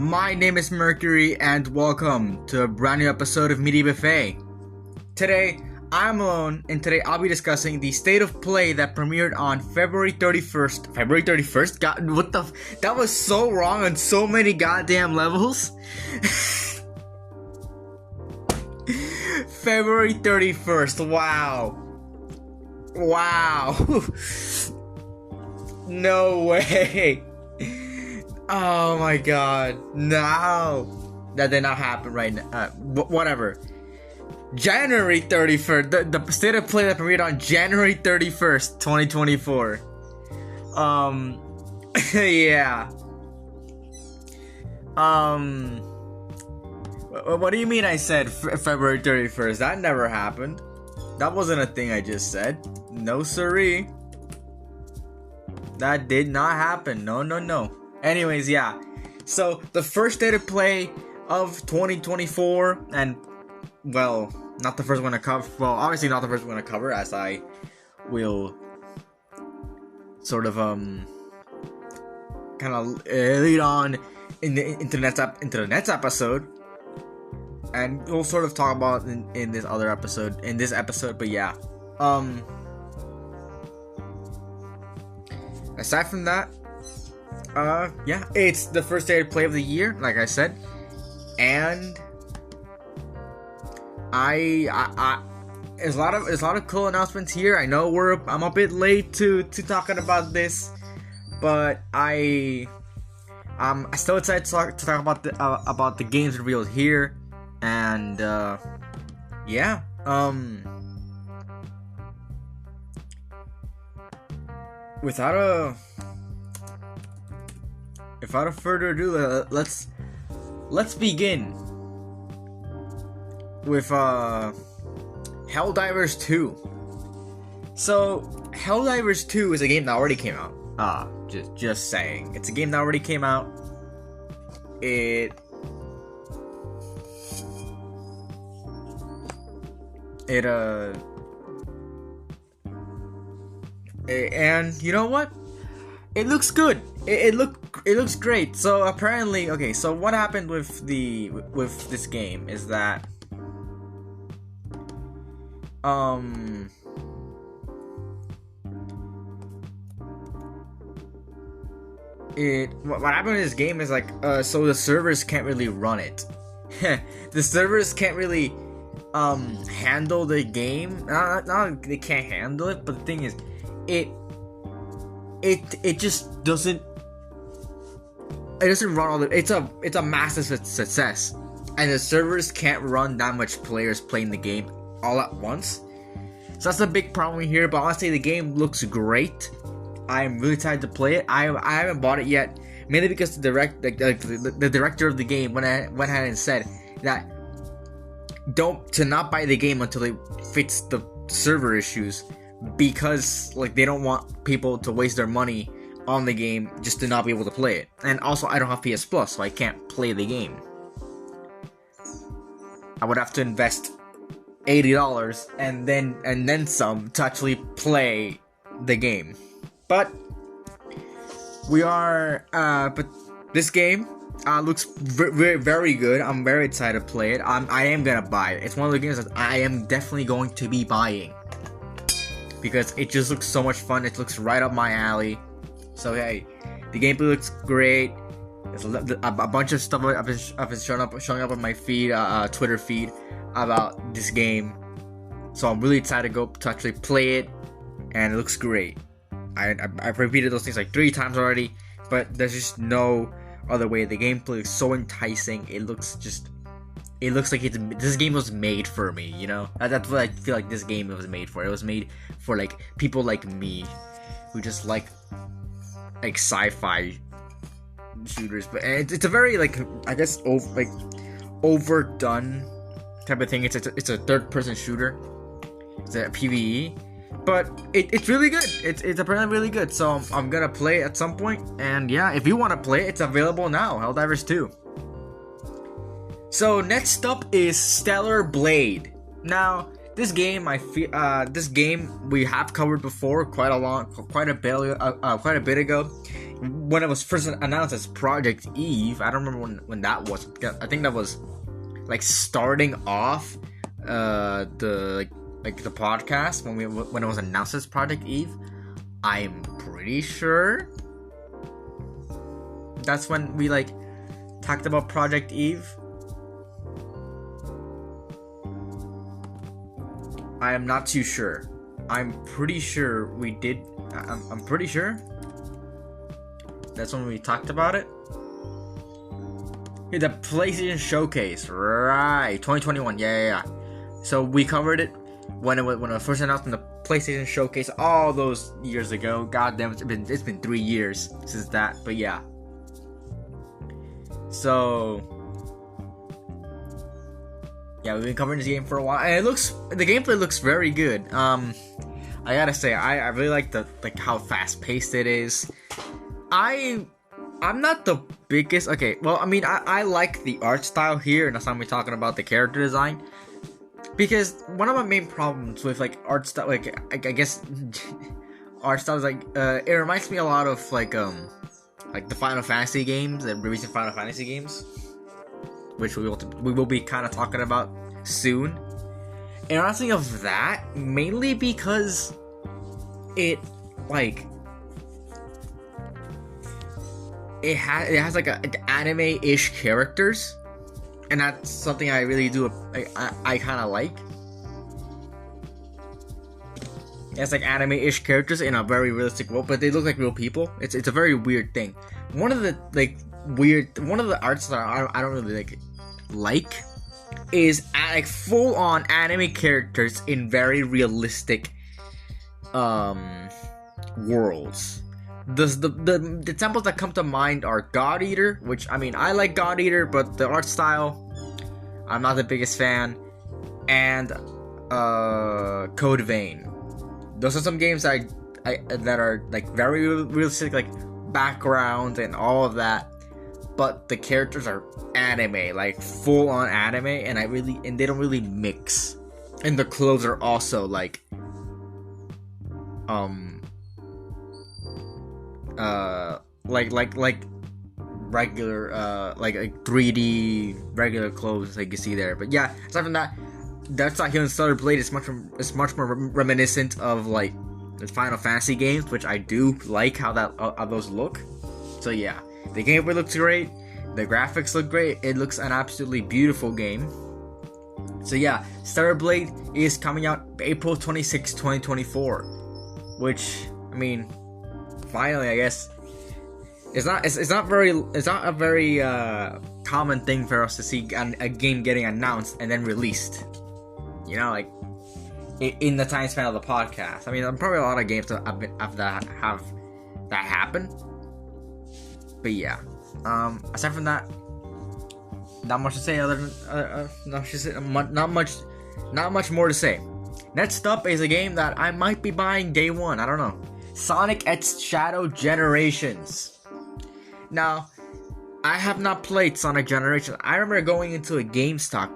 My name is Mercury, and welcome to a brand new episode of Media Buffet. Today, I'm alone, and today I'll be discussing the state of play that premiered on February 31st. February 31st? God, what the that was so wrong on so many goddamn levels. February 31st, wow. No way. Oh my god, no. That did not happen right now. Whatever. January 31st, the state of play that premiered on January 31st, 2024. Yeah. What do you mean I said February 31st? That never happened. That wasn't a thing I just said. No siree. That did not happen. No. Anyways, yeah. So, the first state of play of 2024, and, well, not the first one to cover. Well, obviously not the first one to cover, as I will sort of, kind of lead on into the next episode. And we'll sort of talk about in this episode, but yeah. Aside from that, yeah, it's the first day of play of the year, like I said, and there's a lot of cool announcements here. I know I'm a bit late to talking about this, but I'm still excited to talk about the games revealed here, and yeah, without further ado, let's begin with Helldivers 2. So Helldivers 2 is a game that already came out. Just saying, it's a game that already came out. And you know what? It looks good. It looks great. So apparently, okay. So what happened with this game is that what happened in this game is like so the servers can't really run it. The servers can't really handle the game. Not they can't handle it, but the thing is, it just doesn't run all the. It's a massive success, and the servers can't run that much players playing the game all at once. So that's a big problem here. But honestly, the game looks great. I'm really excited to play it. I haven't bought it yet, mainly because the director of the game went ahead and said that to not buy the game until it fix the server issues, because like they don't want people to waste their money on the game just to not be able to play it. And also, I don't have PS Plus, so I can't play the game. I would have to invest $80 and then some to actually play the game. But but this game looks very good. I'm very excited to play it. I am gonna buy it. It's one of the games that I am definitely going to be buying, because it just looks so much fun. It looks right up my alley. So hey, the gameplay looks great. There's a bunch of stuff I've been showing up on my feed, Twitter feed, about this game. So I'm really excited to actually play it, and it looks great. I've repeated those things like 3 times already, but there's just no other way. The gameplay is so enticing. It looks like this game was made for me, you know? That's what I feel like this game was made for. It was made for like people like me who just like sci-fi shooters. But it's a very like, I guess, overdone type of thing. It's a third-person shooter. It's a PvE, but it's really good. It's apparently really good. So I'm gonna play it at some point. And yeah, if you want to play it, it's available now. Helldivers 2. So next up is Stellar Blade. Now, this game we have covered before quite a bit ago. when it was first announced as Project Eve. I don't remember when that was. I think that was like starting off the podcast when it was announced as Project Eve. I'm pretty sure that's when we like talked about Project Eve. I am not too sure. I'm pretty sure we did. I'm pretty sure that's when we talked about it. The PlayStation Showcase, right? 2021. Yeah. So we covered it when it was first announced in the PlayStation Showcase all those years ago. God damn, it's been 3 years since that. But yeah. So yeah, we've been covering this game for a while, and the gameplay looks very good. I gotta say, I really like how fast paced it is. I'm not the biggest. Okay, well, I mean, I like the art style here, and that's why we're talking about the character design. Because one of my main problems with like art style, like I guess art style is like it reminds me a lot of like the Final Fantasy games, the recent Final Fantasy games, which we will be kind of talking about soon. And honestly, of that mainly because it has like an anime-ish characters, and that's something I really do. I kind of like. It's like anime-ish characters in a very realistic world, but they look like real people. It's a very weird thing. One of the arts that I don't really like is like full-on anime characters in very realistic worlds. The examples that come to mind are God Eater, which I mean I like God Eater, but the art style I'm not the biggest fan, and Code Vein. Those are some games that are like very realistic, like backgrounds and all of that, but the characters are anime, like full on anime, and they don't really mix. And the clothes are also like regular like 3D regular clothes like you see there. But yeah, aside from that, that's not Healing Stellar Blade. It's much more reminiscent of like the Final Fantasy games, which I do like how those look. So yeah, the gameplay looks great, the graphics look great, it looks an absolutely beautiful game. So yeah, Stellar Blade is coming out April 26, 2024, which I mean, finally, I guess it's not a very common thing for us to see a game getting announced and then released. You know, like in the time span of the podcast. I mean, there are probably a lot of games that have that happen. But yeah, aside from that, not much to say. Other than not much more to say. Next up is a game that I might be buying day one. I don't know. Sonic X Shadow Generations. Now, I have not played Sonic Generations. I remember going into a GameStop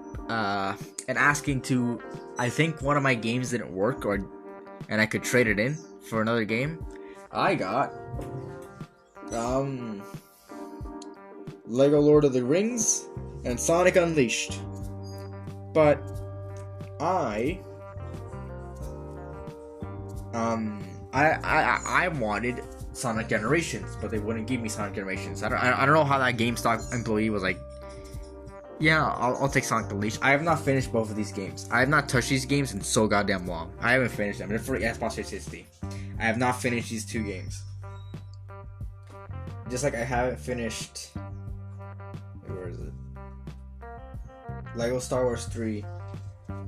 and asking to, I think one of my games didn't work, and I could trade it in for another game. I got Lego Lord of the Rings and Sonic Unleashed. But I wanted Sonic Generations, but they wouldn't give me Sonic Generations. I don't know how that GameStop employee was like, yeah, I'll take Sonic Unleashed. I have not finished both of these games. I have not touched these games in so goddamn long. I haven't finished them. They're for Xbox 360. I have not finished these two games. Just like I haven't finished... Where is it? Lego Star Wars 3,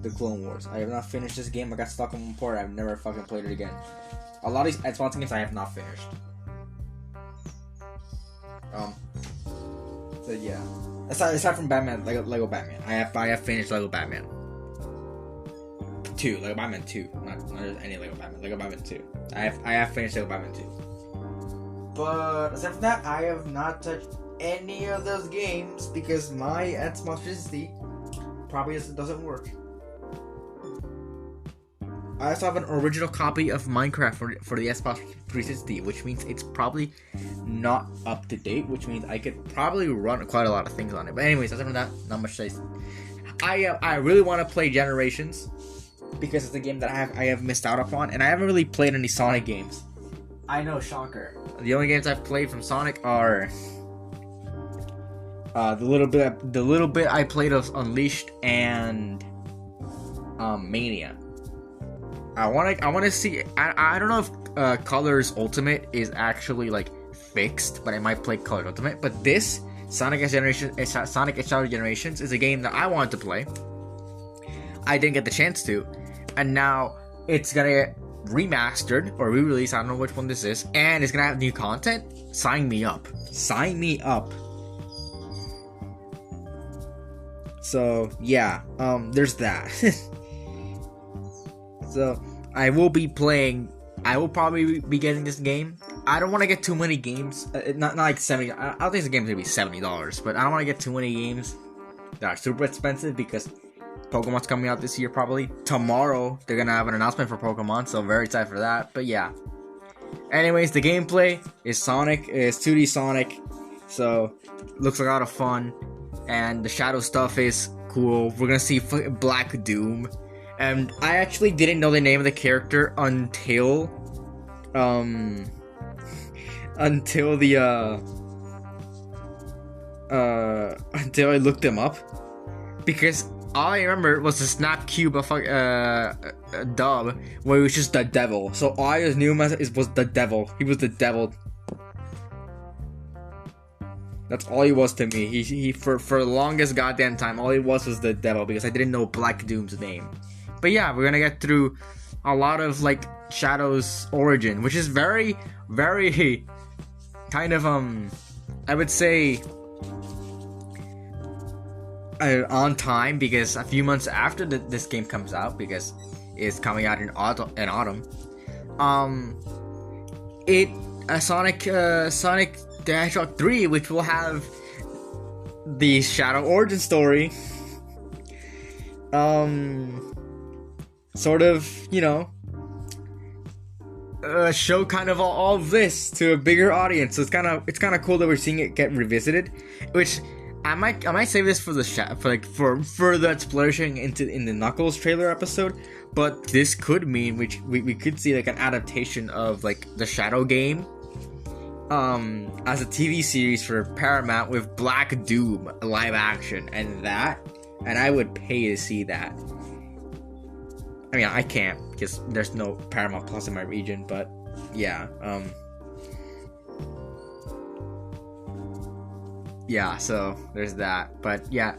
The Clone Wars. I have not finished this game. I got stuck on one part. I've never fucking played it again. A lot of these Xbox games I have not finished. So yeah. Aside from Batman, Lego Batman, I have finished Lego Batman 2, Lego Batman 2, not just any Lego Batman, Lego Batman 2. I have finished Lego Batman 2. But aside from that, I have not touched any of those games because my Xbox 360 probably doesn't work. I also have an original copy of Minecraft for the Xbox 360, which means it's probably not up to date, which means I could probably run quite a lot of things on it. But anyways, aside from that, not much to say. I really want to play Generations because it's a game that I have missed out upon, and I haven't really played any Sonic games. I know, shocker. The only games I've played from Sonic are the little bit I played of Unleashed and Mania. I want to see. I don't know if Colors Ultimate is actually like fixed, but I might play Colors Ultimate. But this Sonic X Shadow Generations is a game that I wanted to play. I didn't get the chance to, and now it's gonna get remastered or re-released. I don't know which one this is, and it's gonna have new content. Sign me up. Sign me up. So yeah, there's that. So I will probably be getting this game. I don't want to get too many games. Not like 70. I don't think the game's gonna be $70, but I don't want to get too many games that are super expensive because Pokemon's coming out this year probably. Tomorrow they're gonna have an announcement for Pokemon, so I'm very excited for that. But yeah. Anyways, the gameplay is Sonic. It's 2D Sonic, so looks like a lot of fun. And the shadow stuff is cool. We're gonna see Black Doom. And I actually didn't know the name of the character until until I looked him up, because all I remember was the Snap Cube of dub where he was just the devil. So all I just knew him as was the devil. He was the devil. That's all he was to me. He for the longest goddamn time, all he was the devil, because I didn't know Black Doom's name. But yeah, we're gonna get through a lot of like Shadow's origin, which is very, very kind of I would say on time, because a few months after this game comes out, because it's coming out in autumn. Sonic the Hedgehog 3, which will have the Shadow origin story. Sort of, show kind of all of this to a bigger audience. So it's kind of cool that we're seeing it get revisited, which I might save this for for further exploration in the Knuckles trailer episode. But this could mean we could see like an adaptation of like the Shadow game as a TV series for Paramount with Black Doom live action, and I would pay to see that. I mean, I can't because there's no Paramount Plus in my region, but yeah, so there's that. But yeah,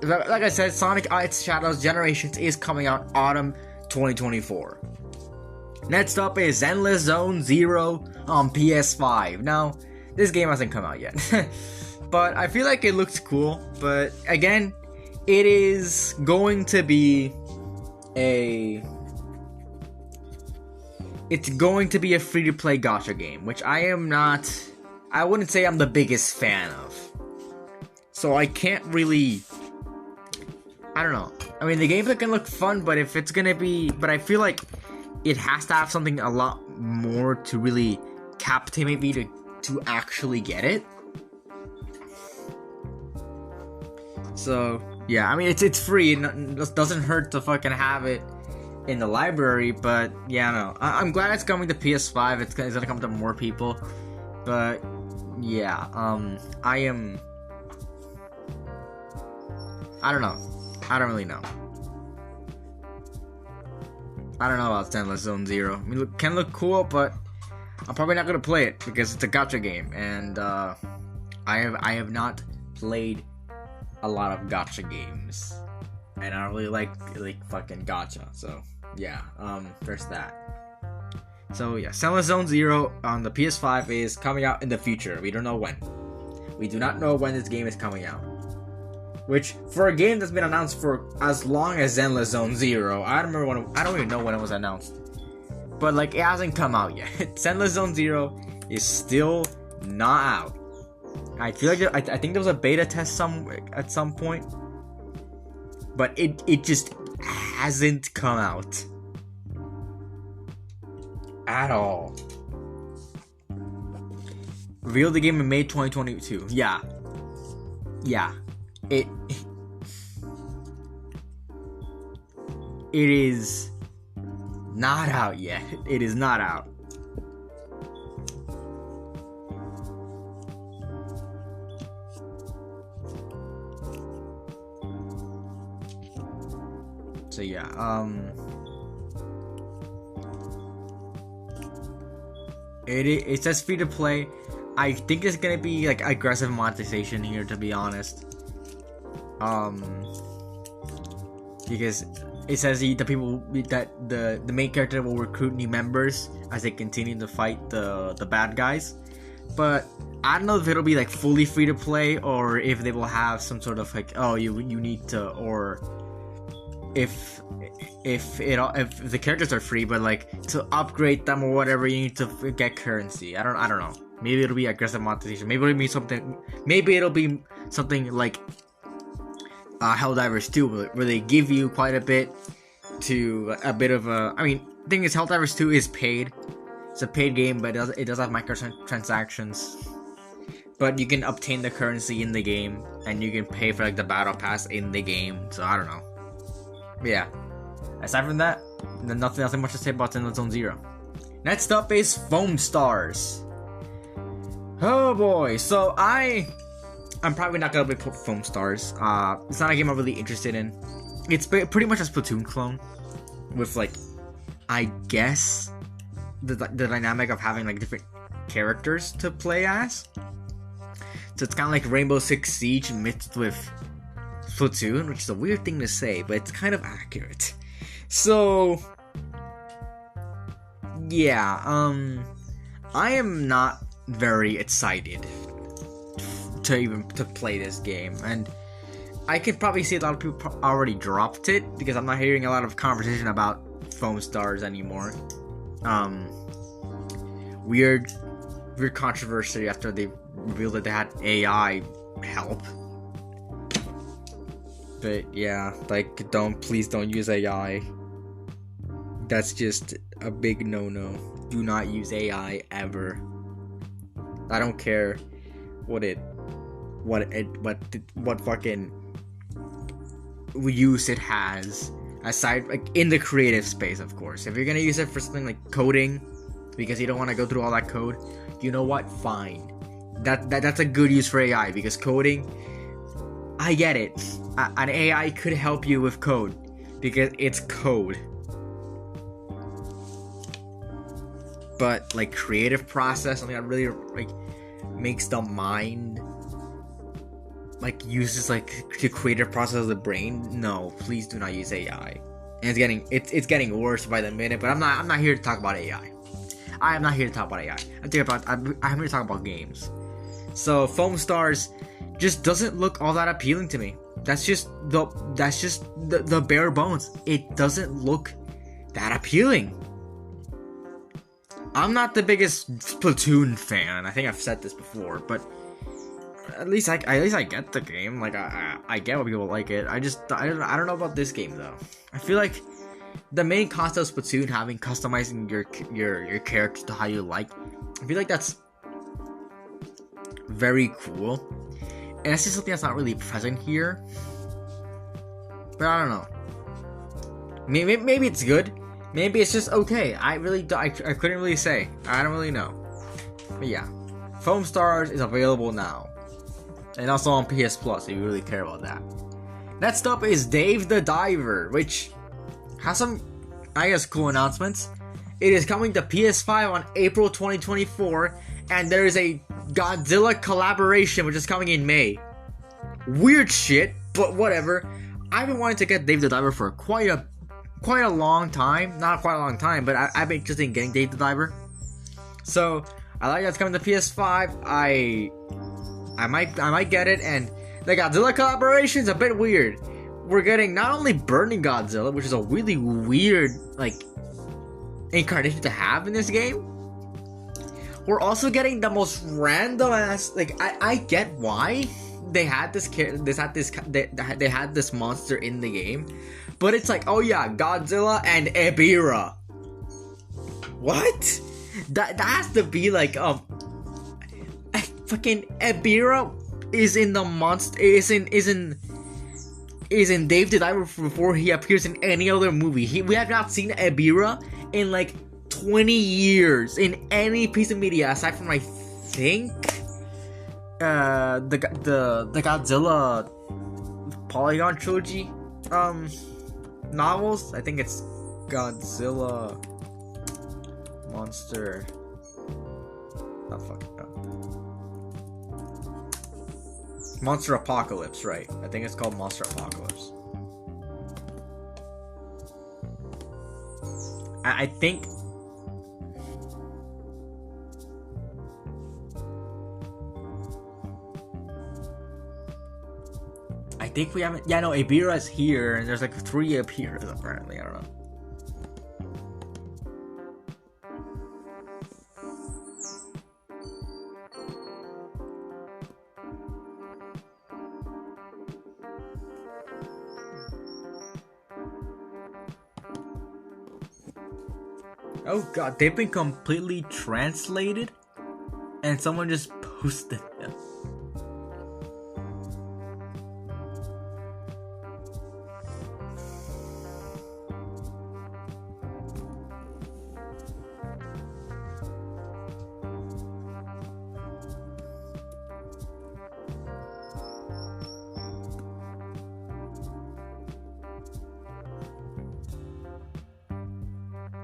like I said, Sonic X Shadows Generations is coming out autumn 2024. Next up is Endless Zone Zero on PS5. Now, this game hasn't come out yet, but I feel like it looks cool. But again, it is going to be a free-to-play gacha game, which I wouldn't say I'm the biggest fan of. So I can't really, I don't know. I mean, the gameplay can look fun, but but I feel like it has to have something a lot more to really captivate me to actually get it. So yeah, I mean, it's free. It doesn't hurt to fucking have it in the library. But yeah, no, I'm glad it's coming to PS5. It's gonna come to more people. But yeah, I don't know. I don't really know. I don't know about Endless Zone Zero. I mean, it can look cool, but I'm probably not gonna play it because it's a gacha game, and I have not played a lot of gacha games, and I don't really like fucking gacha. So yeah, there's that. So yeah, Endless Zone Zero on the PS5 is coming out in the future. We don't know when. We do not know when this game is coming out. Which, for a game that's been announced for as long as Endless Zone Zero, I don't even know when it was announced. But like, it hasn't come out yet. Endless Zone Zero is still not out. I feel like I think there was a beta test at some point, but it just hasn't come out. At all. Revealed the game in May 2022. Yeah. It is not out yet. It is not out. So yeah, it says free to play. I think there's gonna be like aggressive monetization here, to be honest. Because it says the people that the main character will recruit new members as they continue to fight the bad guys. But I don't know if it'll be like fully free to play, or if they will have some sort of like, oh, you need to, or if the characters are free, but like to upgrade them or whatever, you need to get currency. I don't know. Maybe it'll be aggressive monetization. Maybe it'll be something. Maybe it'll be something like Helldivers 2, where they give you quite a bit to a bit of a. I mean, the thing is, Helldivers 2 is paid. It's a paid game, but it does have microtransactions. But you can obtain the currency in the game, and you can pay for like the battle pass in the game. So I don't know. But yeah. Aside from that, then nothing much to say about Zenless Zone Zero. Next up is Foam Stars. Oh boy, so I'm probably not gonna play Foam Stars. It's not a game I'm really interested in. It's pretty much a Splatoon clone, with like, I guess, the dynamic of having like different characters to play as. So it's kind of like Rainbow Six Siege mixed with Splatoon, which is a weird thing to say, but it's kind of accurate. So yeah, I am not very excited to play this game, and I could probably see a lot of people already dropped it because I'm not hearing a lot of conversation about Foam Stars anymore. Weird controversy after they revealed that they had AI help. But yeah, like, please don't use AI. That's just a big no-no. Do not use AI ever. I don't care what fucking use it has, aside, like, in the creative space, of course. If you're gonna use it for something like coding, because you don't want to go through all that code, you know what? Fine. That's a good use for AI, because coding, I get it. An AI could help you with code, because it's code. But like creative process, something that really like makes the mind, like uses like the creative process of the brain. No, please do not use AI. And it's getting worse by the minute. But I'm not here to talk about AI. I am not here to talk about AI. I'm here to talk about games. So Foam Stars just doesn't look all that appealing to me. That's just the bare bones. It doesn't look that appealing. I'm not the biggest Splatoon fan. I think I've said this before, but at least I get the game. Like I get why people like it. I don't know about this game though. I feel like the main concept of Splatoon, having customizing your character to how you like, I feel like that's very cool. And that's just something that's not really present here. But I don't know. Maybe it's good. Maybe it's just okay. I couldn't really say. I don't really know. But yeah, Foam Stars is available now, and also on PS Plus if you really care about that. Next up is Dave the Diver, which has some, I guess, cool announcements. It is coming to PS5 on April 2024, and there is a Godzilla collaboration which is coming in May. Weird shit, but whatever. I've been wanting to get Dave the Diver for quite a long time. Not quite a long time, but I've been interested in getting Dave the Diver. So I like that's coming to PS5. I might get it, and the Godzilla collaboration is a bit weird. We're getting not only Burning Godzilla, which is a really weird like incarnation to have in this game. We're also getting the most random ass, like, I get why they had this monster in the game, but it's like, oh yeah, Godzilla and Ebirah. What? That has to be like fucking Ebira is in the monster is in Dave the Diver before he appears in any other movie. We have not seen Ebira in like 20 years in any piece of media aside from I think the Godzilla Polygon trilogy novels. I think it's Godzilla Monster. Oh fuck. Monster Apocalypse, right? I think it's called Monster Apocalypse. I think. I think we haven't. Yeah, no, Ebira's here, and there's like 3 Ebiras apparently. I don't know. Oh god, they've been completely translated, and someone just posted them.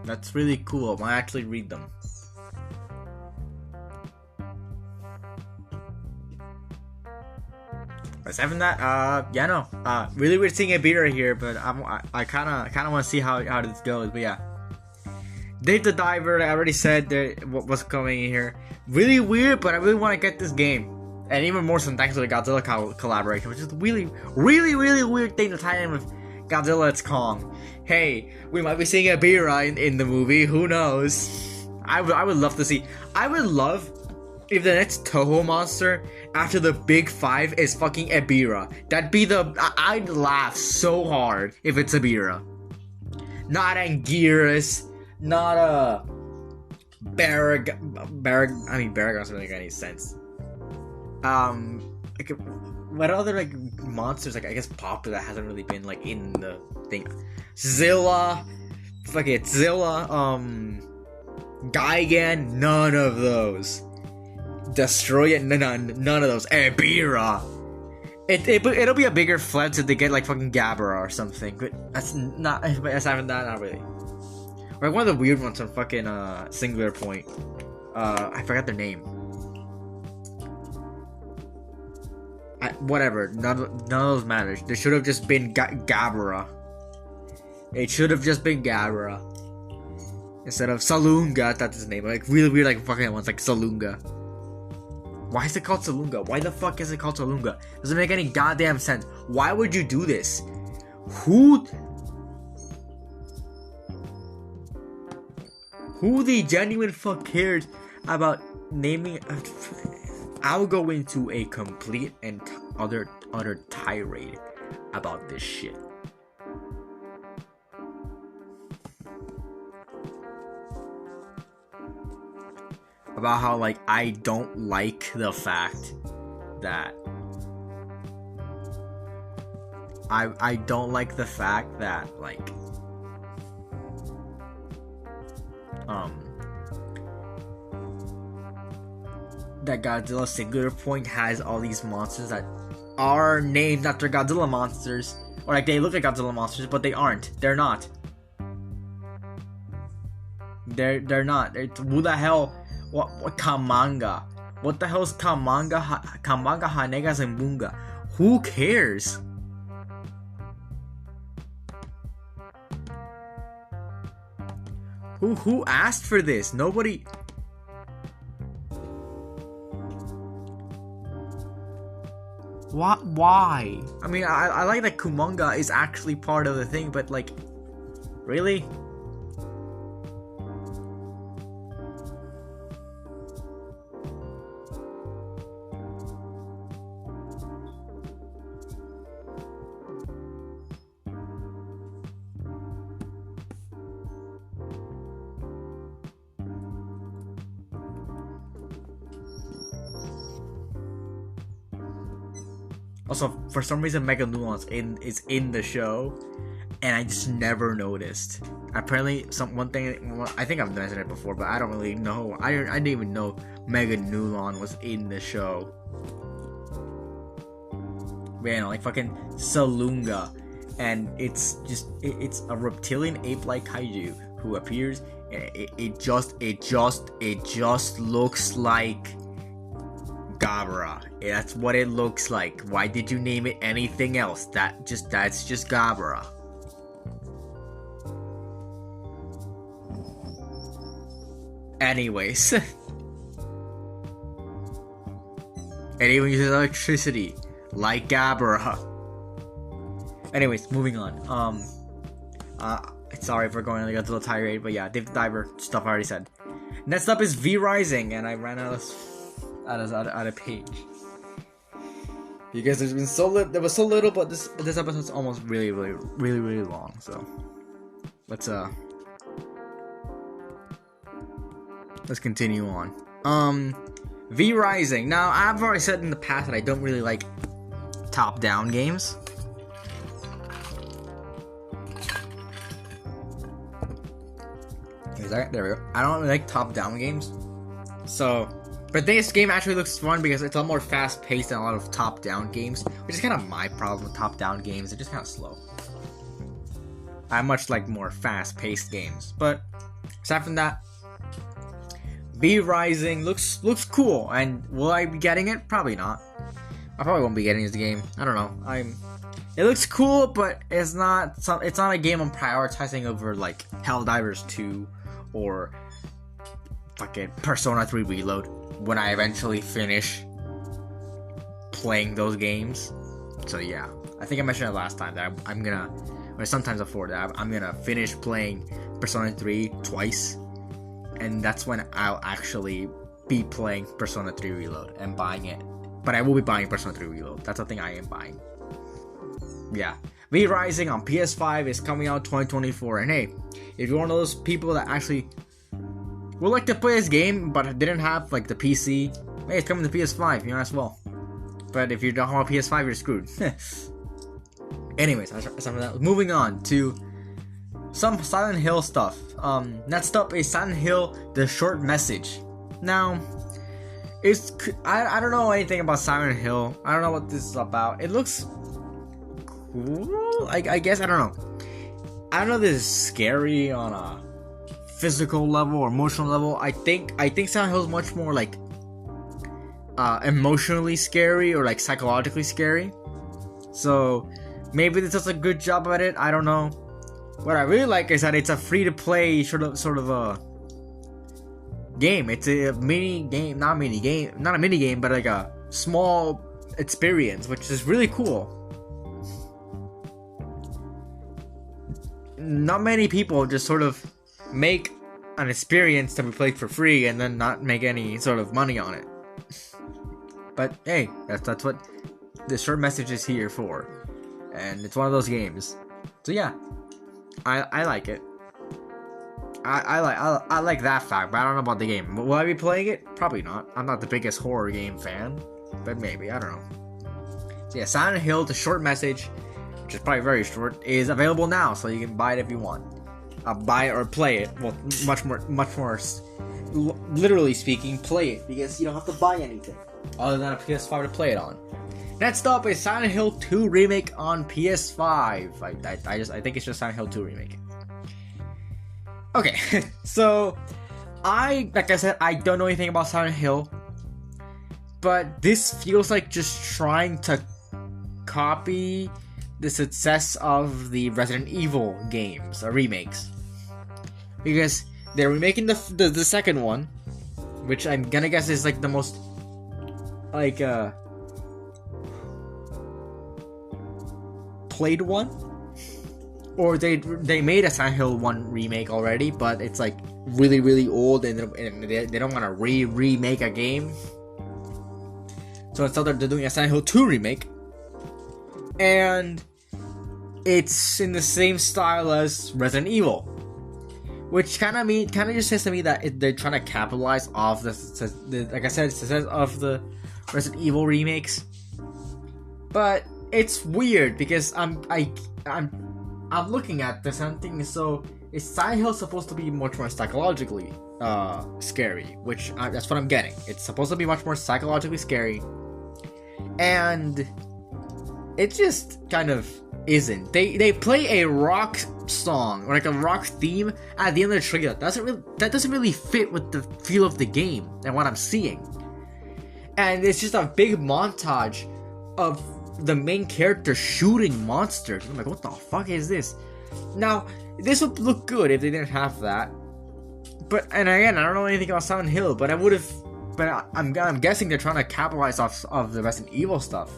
That's really cool. I might actually read them. Aside from that, yeah, no, really weird seeing a beater here, but I kind of want to see how this goes. But yeah, Dave the Diver, I already said that what's coming in here. Really weird, but I really want to get this game, and even more so thanks to the Godzilla collaboration, which is a really weird thing to tie in with Godzilla x Kong. Hey, we might be seeing Ebira in the movie. Who knows? I would love to see. I would love if the next Toho monster after the big 5 is fucking Ebira. That'd be I'd laugh so hard if it's Ebira. Not Anguirus. Not Barag. I mean, Barag doesn't make any sense. Like, what other like monsters like I guess popular that hasn't really been like in the thing? Zilla, fuck it, Zilla, Gigan, none of those. Destroy it, none of those. Ebira. It'll be a bigger flex if they get like fucking Gabara or something, but that's not. Aside from that, not really. Or like one of the weird ones on fucking Singular Point. I forgot their name. Whatever, none of those matters. There should have just been Gabara. It should have just been Gabara instead of Salunga. That's his name. Like really weird, like fucking ones like Salunga. Why is it called Salunga? Why the fuck is it called Salunga? Doesn't make any goddamn sense. Why would you do this? Who the genuine fuck cares about naming? I'll go into a complete and utter tirade about this shit. About how like I don't like the fact that I don't like the fact that like that Godzilla Singular Point has all these monsters that are named after Godzilla monsters, or like they look like Godzilla monsters, but they aren't. They're not. They're not. Who the hell? What Kamanga? What the hell is Kamanga? Kamanga, Hanegas, and Bunga? Who cares? Who asked for this? Nobody. What? Why? I mean, I like that Kumonga is actually part of the thing, but like, really? Also, for some reason, Mega Nulon is in the show, and I just never noticed. Apparently, one thing, I think I've mentioned it before, but I don't really know. I didn't even know Mega Nulon was in the show. Man, like fucking Salunga, and it's a reptilian ape-like kaiju who appears. It just looks like Gabara. That's what it looks like. Why did you name it anything else? That's just Gabara. Anyways. It even uses electricity, like Gabara. Anyways, moving on. Sorry for going on a little tirade, but yeah, Dave the Diver stuff I already said. Next up is V Rising, and I ran out of page because there was so little, but this episode's almost really long. So let's continue on. V Rising. Now, I've already said in the past that I don't really like top-down games. There we go. I don't really like top-down games. So, but this game actually looks fun because it's a lot more fast-paced than a lot of top-down games, which is kind of my problem with top-down games. They're just kind of slow. I much like more fast-paced games. But aside from that, V Rising looks cool, and will I be getting it? Probably not. I probably won't be getting this game. I don't know. It looks cool, but it's not a game I'm prioritizing over like Helldivers 2 or fucking Persona 3 Reload when I eventually finish playing those games. So yeah, I think I mentioned it last time that I'm gonna, or sometimes before that, I'm gonna finish playing Persona 3 twice. And that's when I'll actually be playing Persona 3 Reload and buying it. But I will be buying Persona 3 Reload. That's the thing I am buying. Yeah. V Rising on PS5 is coming out 2024. And hey, if you're one of those people that actually would like to play this game but didn't have like the PC, hey, it's coming to PS5, you know, as well. But if you don't have a PS5, you're screwed. Anyways, moving on to some Silent Hill stuff. Next up is Silent Hill: The Short Message. Now, I don't know anything about Silent Hill. I don't know what this is about. It looks cool. I guess I don't know. I don't know if this is scary on a physical level or emotional level. I think Silent Hill is much more like emotionally scary or like psychologically scary. So maybe this does a good job at it. I don't know. What I really like is that it's a free-to-play sort of a game. It's a mini game, not a mini game, but like a small experience, which is really cool. Not many people just sort of make an experience to be played for free and then not make any sort of money on it. But hey, that's what the short message is here for, and it's one of those games. So yeah. I like it. I like that fact, but I don't know about the game. Will I be playing it? Probably not. I'm not the biggest horror game fan, but maybe. I don't know. So yeah, Silent Hill: The Short Message, which is probably very short, is available now, so you can buy it if you want. Buy it or play it. Well, much more. Literally speaking, play it because you don't have to buy anything other than a PS5 to play it on. Next up is Silent Hill 2 Remake on PS5. I think it's just Silent Hill 2 Remake. Okay, so like I said, I don't know anything about Silent Hill, but this feels like just trying to copy the success of the Resident Evil games, or remakes, because they're remaking the second one, which I'm gonna guess is like the most like played one, or they made a Silent Hill 1 remake already, but it's like really old and they don't want to remake a game, so instead they're doing a Silent Hill 2 remake, and it's in the same style as Resident Evil, which kind of just says to me that they're trying to capitalize off the like I said, success of the Resident Evil remakes. But it's weird because I'm looking at this and I'm thinking, so is Silent Hill supposed to be much more psychologically scary? Which that's what I'm getting. It's supposed to be much more psychologically scary, and it just kind of isn't. They play a rock song or like a rock theme at the end of the trailer. That doesn't really fit with the feel of the game and what I'm seeing. And it's just a big montage of the main character shooting monsters. I'm like, what the fuck is this? Now, this would look good if they didn't have that. But, and again, I don't know anything about Silent Hill, but I'm guessing they're trying to capitalize off of the Resident Evil stuff.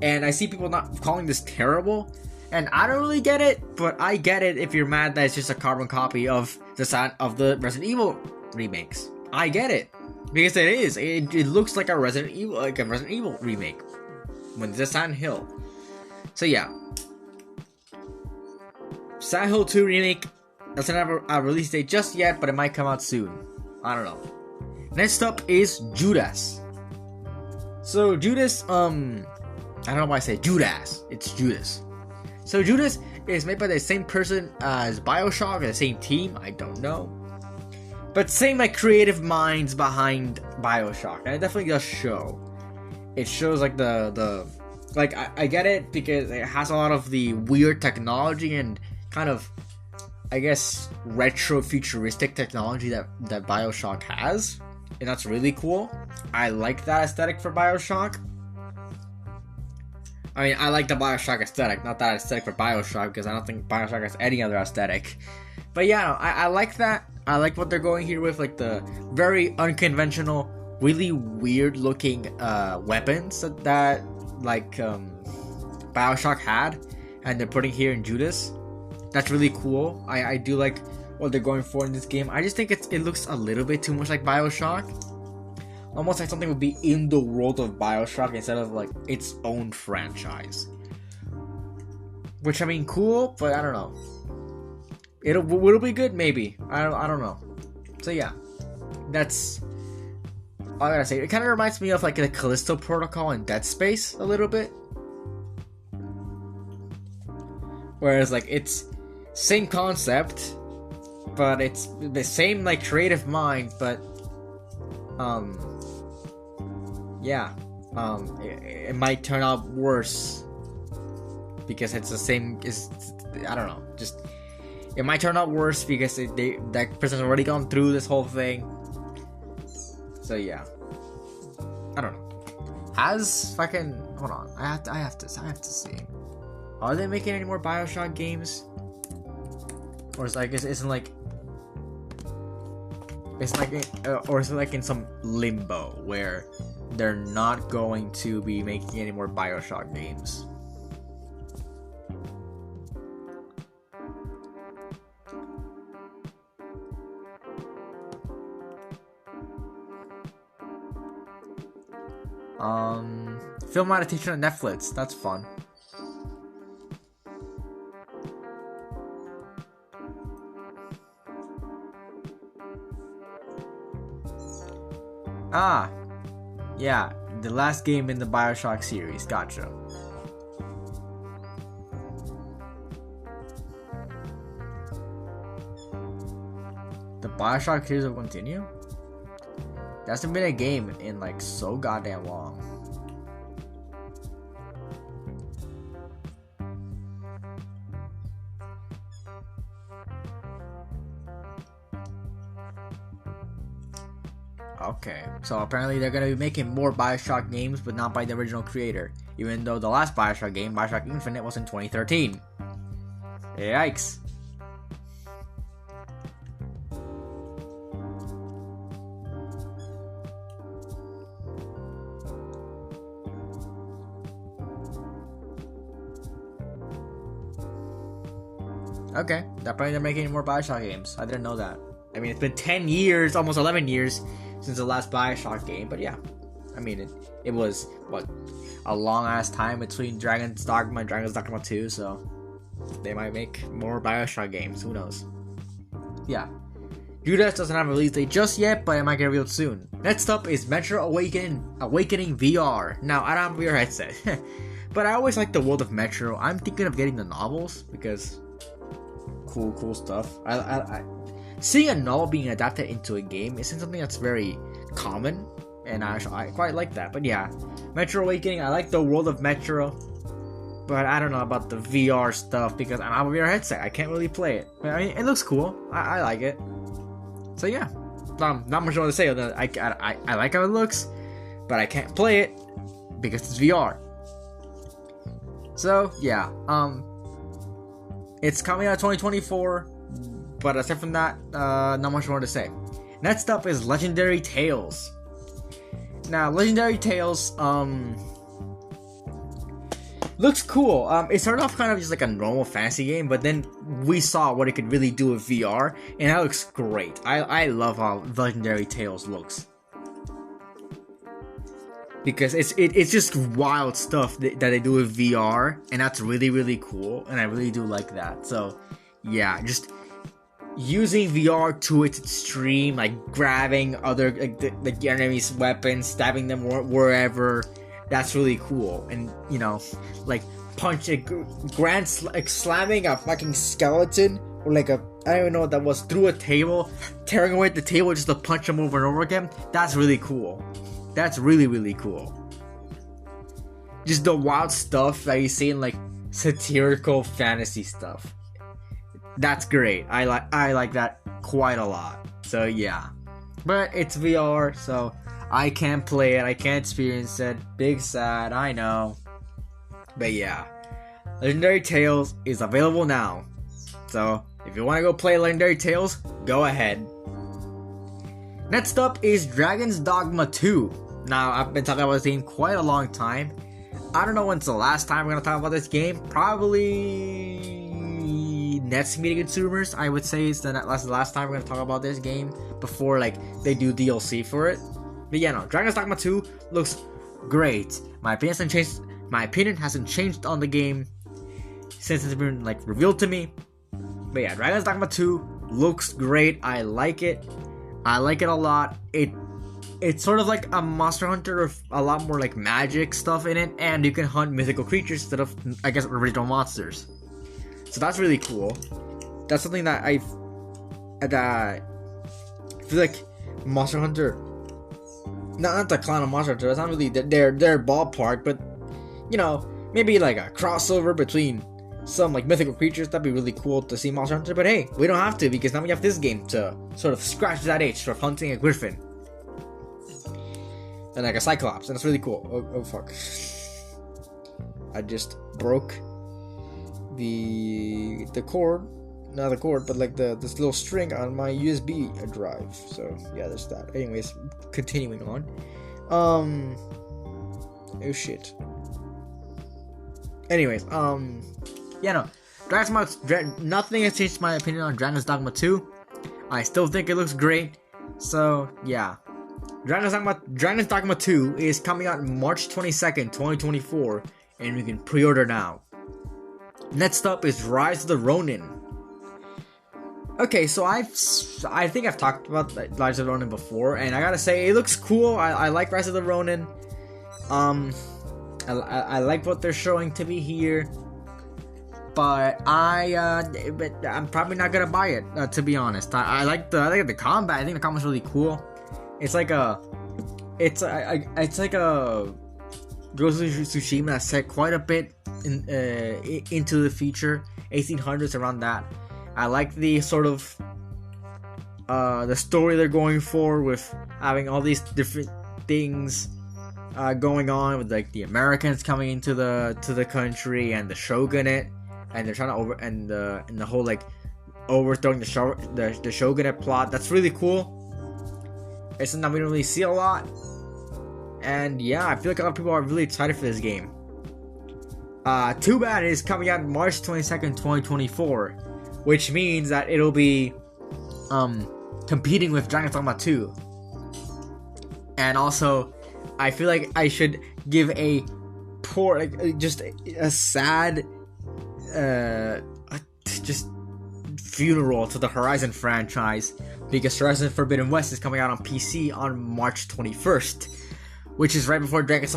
And I see people not calling this terrible, and I don't really get it, but I get it if you're mad that it's just a carbon copy of the Resident Evil remakes. I get it. Because it is. It looks like a Resident Evil remake. When it's a Silent Hill. So yeah. Silent Hill 2 remake doesn't have a release date just yet, but it might come out soon. I don't know. Next up is Judas. So Judas, I don't know why I say Judas. It's Judas. So Judas is made by the same person as BioShock, the same team. I don't know. But same like creative minds behind BioShock, and it definitely does show. It shows like I get it because it has a lot of the weird technology and kind of, I guess, retro futuristic technology that BioShock has, and that's really cool. I like that aesthetic for BioShock. I mean, I like the BioShock aesthetic, not that aesthetic for BioShock, because I don't think BioShock has any other aesthetic. But yeah, I like that. I like what they're going here with, like the very unconventional, really weird looking weapons that BioShock had, and they're putting here in Judas. That's really cool. I do like what they're going for in this game. I just think it looks a little bit too much like BioShock. Almost like something would be in the world of BioShock instead of like its own franchise. Which, I mean, cool, but I don't know. It'll be good, maybe. I don't know. So yeah, that's all I gotta say. It kind of reminds me of like the Callisto Protocol in Dead Space a little bit. Whereas like it's same concept, but it's the same like creative mind, but it might turn out worse because it's the same. I don't know. Just it might turn out worse because that person's already gone through this whole thing. So yeah, I don't know. Has fucking hold on. I have to see. Are they making any more BioShock games? Or is like is it like in some limbo where they're not going to be making any more BioShock games? Film adaptation on Netflix. That's fun. Ah, yeah, the last game in the BioShock series. Gotcha. The BioShock series will continue? There hasn't been a game in like so goddamn long. Okay, so apparently they're gonna be making more BioShock games, but not by the original creator. Even though the last BioShock game, BioShock Infinite, was in 2013. Yikes. Okay, apparently they're making more BioShock games. I didn't know that. I mean, it's been 10 years, almost 11 years, since the last BioShock game, but yeah. I mean, it was, what, a long-ass time between Dragon's Dogma and Dragon's Dogma 2, so they might make more BioShock games, who knows. Yeah. Judas doesn't have a release date just yet, but it might get revealed soon. Next up is Metro Awakening VR. Now, I don't have a VR headset, but I always like the world of Metro. I'm thinking of getting the novels because cool stuff. Seeing a novel being adapted into a game isn't something that's very common, and I quite like that. But yeah, Metro Awakening, I like the world of Metro, but I don't know about the VR stuff because I don't have a VR headset. I can't really play it. But I mean, it looks cool. I like it. So yeah, not much more to say. I like how it looks, but I can't play it because it's VR. So yeah, it's coming out 2024, but aside from that, not much more to say. Next up is Legendary Tales. Now, Legendary Tales, looks cool. It started off kind of just like a normal fantasy game, but then we saw what it could really do with VR, and that looks great. I love how Legendary Tales looks. Because it's just wild stuff that they do with VR, and that's really cool, and I really do like that. So, yeah, just using VR to its extreme, like grabbing other the enemy's weapons, stabbing them wherever. That's really cool, and you know, like slamming a fucking skeleton or like I don't even know what that was through a table, tearing away the table just to punch him over and over again. That's really cool. That's really cool. Just the wild stuff that you see in like satirical fantasy stuff. That's great. I like that quite a lot. So yeah, but it's VR, so I can't play it. I can't experience it. Big sad, I know. But yeah, Legendary Tales is available now. So if you want to go play Legendary Tales, go ahead. Next up is Dragon's Dogma 2. Now, I've been talking about this game quite a long time. I don't know when's the last time we're going to talk about this game. Probably next meeting consumers, I would say is the last time we're going to talk about this game before like they do DLC for it. But yeah, no, Dragon's Dogma 2 looks great. My opinion hasn't changed on the game since it's been like revealed to me. But yeah, Dragon's Dogma 2 looks great. I like it. I like it a lot. It's sort of like a Monster Hunter with a lot more like magic stuff in it, and you can hunt mythical creatures instead of, I guess, original monsters. So that's really cool. That's something that I feel like Monster Hunter, not the clown of Monster Hunter, that's not really their ballpark, but you know, maybe like a crossover between some like mythical creatures. That'd be really cool to see Monster Hunter, but hey, we don't have to because now we have this game to sort of scratch that itch of hunting a griffin and like a cyclops, and it's really cool. Oh fuck, I just broke the cord, not the cord, but like this little string on my USB drive. So yeah, there's that. Anyways, continuing on. Oh shit. Anyways, yeah, no, nothing has changed my opinion on Dragon's Dogma 2. I still think it looks great. So yeah, Dragon's Dogma 2 is coming out March 22nd, 2024, and you can pre-order now. Next up is Rise of the Ronin. Okay, so I think I've talked about Rise of the Ronin before, and I gotta say it looks cool. I like Rise of the Ronin. I like what they're showing to me here, but I'm probably not gonna buy it. To be honest, I like the combat. I think the combat's really cool. It's like a Ghost of Tsushima set quite a bit into the future, 1800s, around that. I like the sort of the story they're going for with having all these different things going on with like the Americans coming into the country and the shogunate, and they're trying to and the whole like overthrowing the shogunate plot. That's really cool. It's something that we don't really see a lot, and yeah, I feel like a lot of people are really excited for this game. Too bad it is coming out March 22nd, 2024, which means that it'll be competing with Dragon's Dogma 2. And also, I feel like I should give a poor, like, just a sad, just funeral to the Horizon franchise, because Horizon Forbidden West is coming out on PC on March 21st, which is right before Dragon's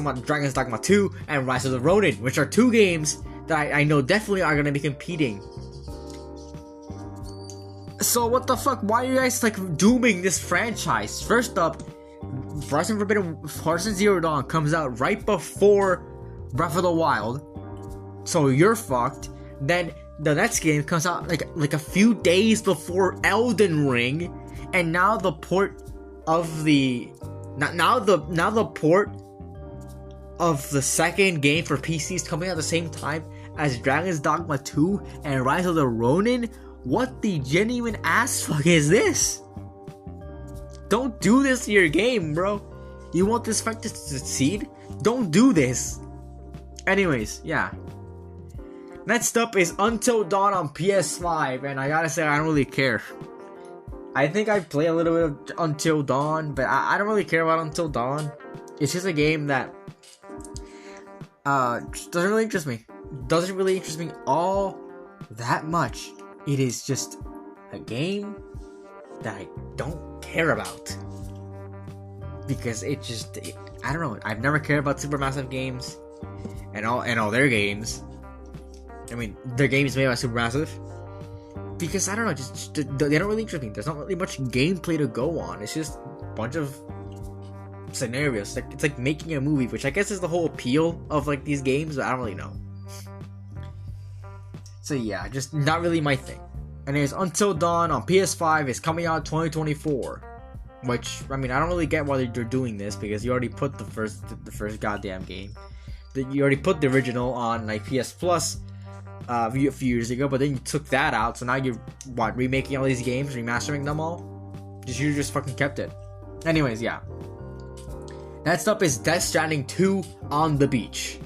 Dogma 2 and Rise of the Ronin, which are two games that I know definitely are going to be competing. So what the fuck, why are you guys like dooming this franchise? First up, Horizon Zero Dawn comes out right before Breath of the Wild, so you're fucked. Then the next game comes out like a few days before Elden Ring, and now the port of the port of the second game for PC is coming out at the same time as Dragon's Dogma 2 and Rise of the Ronin. What the genuine ass fuck is this? Don't do this to your game, bro. You want this fight to succeed? Don't do this. Anyways, yeah. Next up is Until Dawn on PS5, and I gotta say, I don't really care. I think I play a little bit of Until Dawn, but I don't really care about Until Dawn. It's just a game that doesn't really interest me. Doesn't really interest me all that much. It is just a game that I don't care about. Because I don't know, I've never cared about Supermassive games and all their games. I mean, their games made by Supermassive. Because I don't know, just they don't really interest me. There's not really much gameplay to go on. It's just a bunch of scenarios. It's like making a movie, which I guess is the whole appeal of like these games, but I don't really know. So yeah, just not really my thing. And there's Until Dawn on PS5 is coming out 2024. Which, I mean, I don't really get why they're doing this, because you already put the first goddamn game. You already put the original on like PS Plus a few years ago, but then you took that out, so now you're remaking all these games, remastering them all? You just fucking kept it. Anyways, yeah. Next up is Death Stranding 2 on the beach.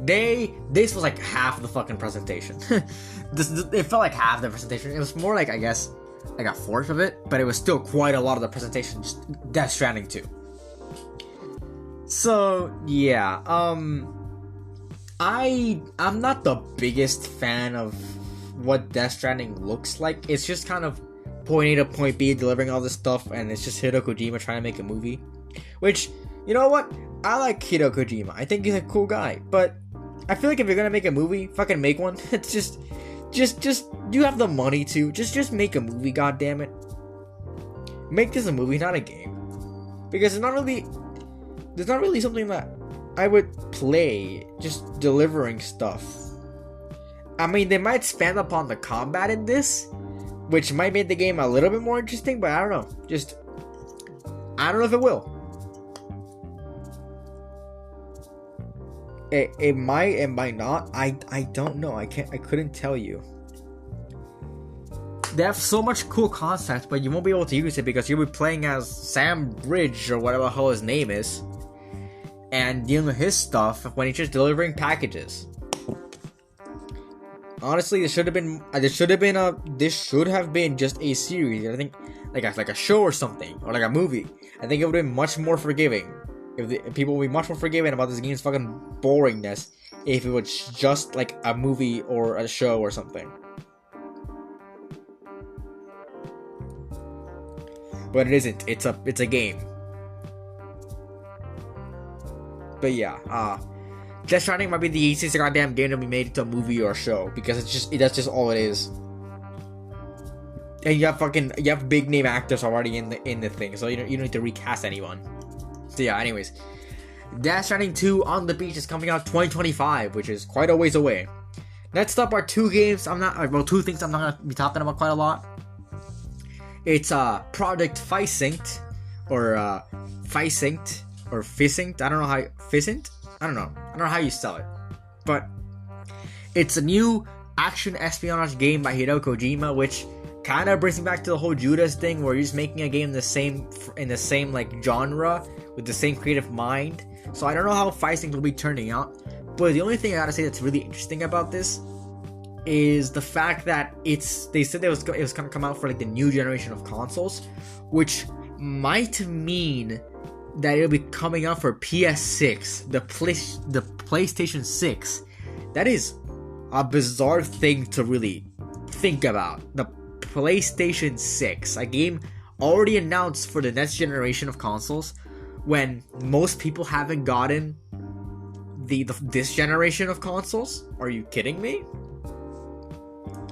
This was like half the fucking presentation. It felt like half the presentation. It was more like, I guess, like a fourth of it, but it was still quite a lot of the presentation, just Death Stranding 2. So, yeah, I'm not the biggest fan of what Death Stranding looks like. It's just kind of point A to point B, delivering all this stuff, and it's just Hideo Kojima trying to make a movie. Which, you know what? I like Hideo Kojima. I think he's a cool guy, but I feel like if you're gonna make a movie, fucking make one. It's just you have the money to just make a movie. God damn it, make this a movie, not a game, because there's not really something that I would play. Just delivering stuff. I mean, they might expand upon the combat in this, which might make the game a little bit more interesting, but I don't know. I don't know if it will. It might not. I don't know. I couldn't tell you. They have so much cool concepts, but you won't be able to use it because you'll be playing as Sam Bridge or whatever the hell his name is, and dealing with his stuff when he's just delivering packages. Honestly, this should have been just a series. I think like a show or something, or like a movie. I think it would have been much more forgiving. If people would be much more forgiving about this game's fucking boringness if it was just like a movie or a show or something. But it isn't. It's a game. But yeah, Death Stranding might be the easiest goddamn game to be made into a movie or a show, because that's just all it is. And you have big name actors already in the thing, so you don't need to recast anyone. So yeah, anyways, Death Stranding 2 on the beach is coming out 2025, which is quite a ways away. Next up are two things I'm not gonna be talking about quite a lot. It's Project Physynct, or Physynct, or Physynct. I don't know how you spell it, but it's a new action espionage game by Hideo Kojima, which kind of brings me back to the whole Judas thing, where you're just making a game in the same like genre with the same creative mind. So I don't know how Physynct will be turning out, but the only thing I gotta say that's really interesting about this is the fact that they said it was gonna come out for like the new generation of consoles, which might mean that it'll be coming out for PS6, the PlayStation 6. That is a bizarre thing to really think about the PlayStation 6, a game already announced for the next generation of consoles, when most people haven't gotten this generation of consoles? Are you kidding me?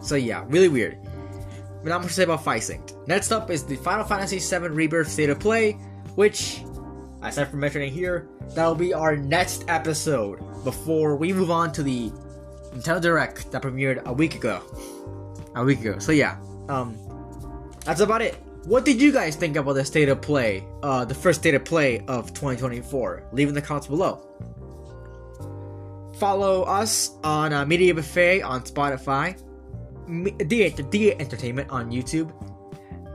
So yeah, really weird. But not much to say about FiSync. Next up is the Final Fantasy VII Rebirth State of Play, which, aside from mentioning here, that'll be our next episode before we move on to the Nintendo Direct that premiered a week ago. So yeah, that's about it. What did you guys think about the State of Play, the first State of Play of 2024? Leave in the comments below. Follow us on Media Buffet on Spotify, D Entertainment on YouTube,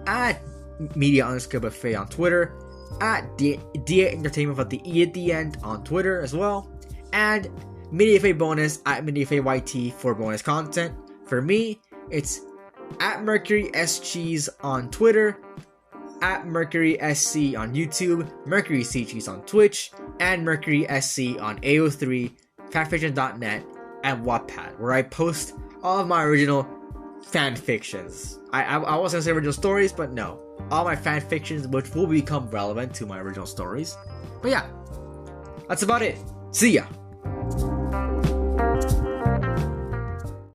at Media_Buffet on Twitter, at D Entertainment with the E at the end on Twitter as well, and Media Buffet Bonus at Media Buffet YT for bonus content. For me, it's at Mercury S Cheese on Twitter, at Mercury SC on YouTube, Mercury C Cheese on Twitch, and Mercury SC on AO3, fanfiction.net, and Wattpad, where I post all of my original fan fictions. I was gonna say original stories, but no. All my fan fictions, which will become relevant to my original stories. But yeah, that's about it. See ya!